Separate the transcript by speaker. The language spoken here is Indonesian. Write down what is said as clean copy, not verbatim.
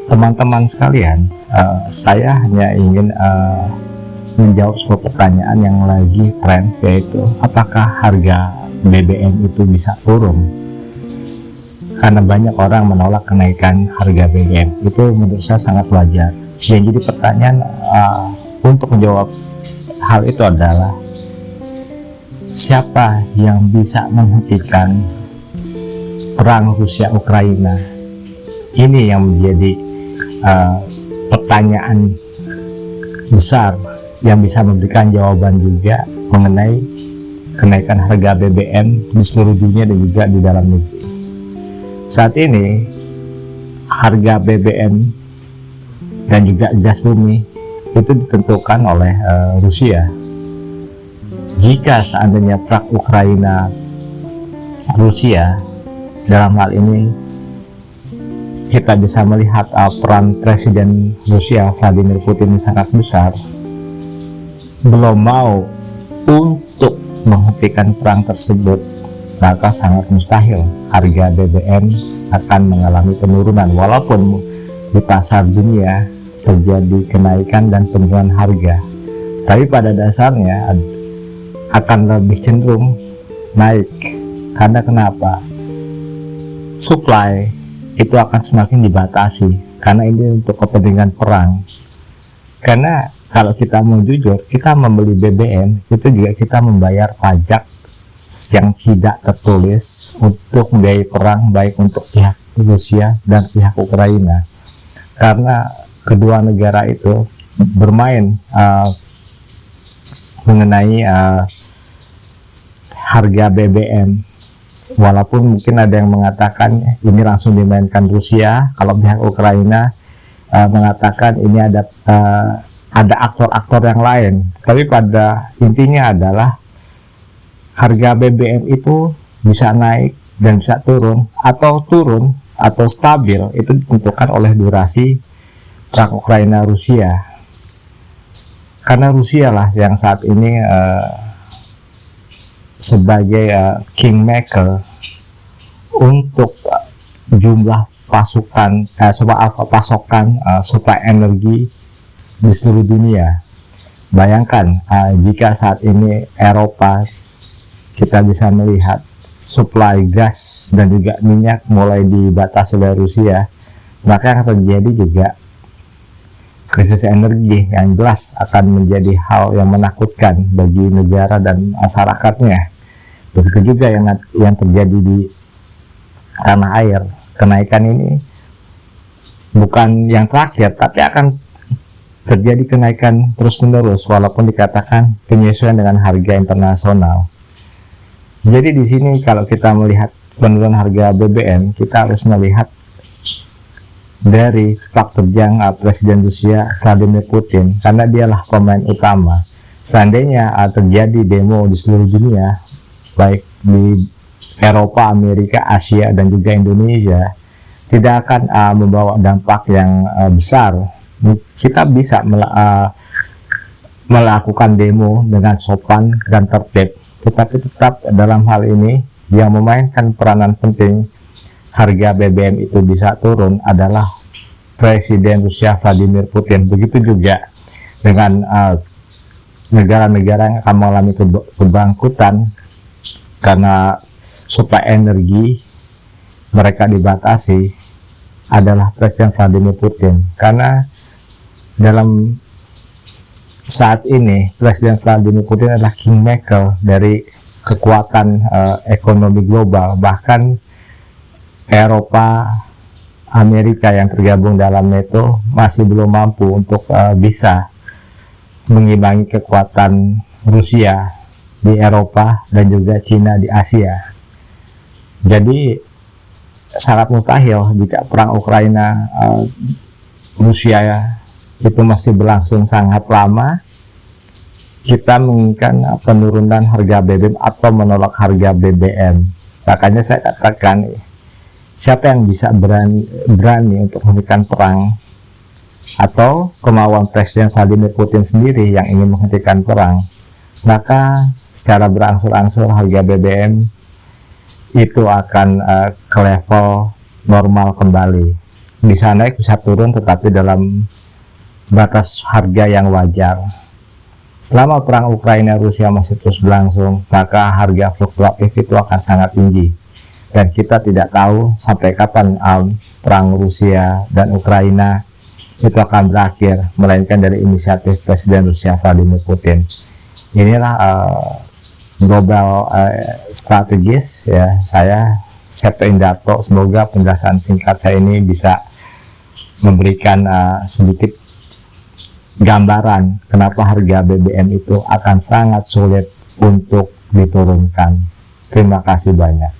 Speaker 1: Teman-teman sekalian, saya hanya ingin menjawab sebuah pertanyaan yang lagi tren, yaitu apakah harga BBM itu bisa turun? Karena banyak orang menolak kenaikan harga BBM. Itu menurut saya sangat wajar. Yang jadi pertanyaan untuk menjawab hal itu adalah, siapa yang bisa menghentikan perang Rusia Ukraina? Ini yang menjadi pertanyaan besar yang bisa memberikan jawaban juga mengenai kenaikan harga BBM di seluruh dunia dan juga di dalam negeri. Saat ini harga BBM dan juga gas bumi itu ditentukan oleh Rusia. Jika seandainya perang Ukraina Rusia, dalam hal ini kita bisa melihat peran Presiden Rusia Vladimir Putin sangat besar, belum mau untuk menghentikan perang tersebut, maka sangat mustahil harga BBM akan mengalami penurunan, walaupun di pasar dunia terjadi kenaikan dan penurunan harga, tapi pada dasarnya akan lebih cenderung naik. Karena kenapa? Supply itu akan semakin dibatasi, karena ini untuk kepentingan perang. Karena kalau kita mau jujur, kita membeli BBM itu juga kita membayar pajak yang tidak tertulis untuk membiayai perang, baik untuk pihak Rusia dan pihak Ukraina. Karena kedua negara itu bermain mengenai harga BBM. Walaupun mungkin ada yang mengatakan ini langsung dimainkan Rusia, kalau pihak Ukraina mengatakan ini ada aktor-aktor yang lain. Tapi pada intinya adalah harga BBM itu bisa naik dan bisa turun atau stabil, itu ditentukan oleh durasi perang Ukraina Rusia. Karena Rusia lah yang saat ini sebagai kingmaker untuk jumlah pasokan suplai energi di seluruh dunia. Bayangkan jika saat ini Eropa kita bisa melihat suplai gas dan juga minyak mulai dibatasi oleh Rusia, maka akan terjadi juga krisis energi yang jelas akan menjadi hal yang menakutkan bagi negara dan masyarakatnya. Begitu juga yang terjadi di tanah air. Kenaikan ini bukan yang terakhir, tapi akan terjadi kenaikan terus-menerus, walaupun dikatakan penyesuaian dengan harga internasional. Jadi di sini kalau kita melihat penurunan harga BBM, kita harus melihat dari sepak terjang Presiden Rusia Vladimir Putin, karena dialah pemain utama. Seandainya terjadi demo di seluruh dunia, baik di Eropa, Amerika, Asia, dan juga Indonesia, tidak akan membawa dampak yang besar. Kita bisa melakukan demo dengan sopan dan tertib, tetapi tetap dalam hal ini yang memainkan peranan penting harga BBM itu bisa turun adalah Presiden Rusia Vladimir Putin. Begitu juga dengan negara-negara yang akan mengalami kebangkrutan karena suplai energi mereka dibatasi adalah Presiden Vladimir Putin. Karena dalam saat ini Presiden Vladimir Putin adalah kingmaker dari kekuatan ekonomi global. Bahkan Eropa, Amerika yang tergabung dalam NATO masih belum mampu untuk bisa mengimbangi kekuatan Rusia di Eropa dan juga Cina di Asia. Jadi sangat mustahil jika perang Ukraina Rusia itu masih berlangsung sangat lama, kita menginginkan penurunan harga BBM atau menolak harga BBM. Makanya saya katakan, siapa yang bisa berani untuk menghentikan perang, atau kemauan Presiden Vladimir Putin sendiri yang ingin menghentikan perang, maka secara berangsur-angsur harga BBM itu akan ke level normal kembali. bisa naik bisa turun, tetapi dalam batas harga yang wajar. Selama perang Ukraina Rusia masih terus berlangsung, maka harga fluktuatif itu akan sangat tinggi, dan kita tidak tahu sampai kapan perang Rusia dan Ukraina itu akan berakhir, melainkan dari inisiatif Presiden Rusia Vladimir Putin. Inilah global strategis ya. Saya Septo Indarto, semoga penjelasan singkat saya ini bisa memberikan sedikit gambaran kenapa harga BBM itu akan sangat sulit untuk diturunkan. Terima kasih banyak.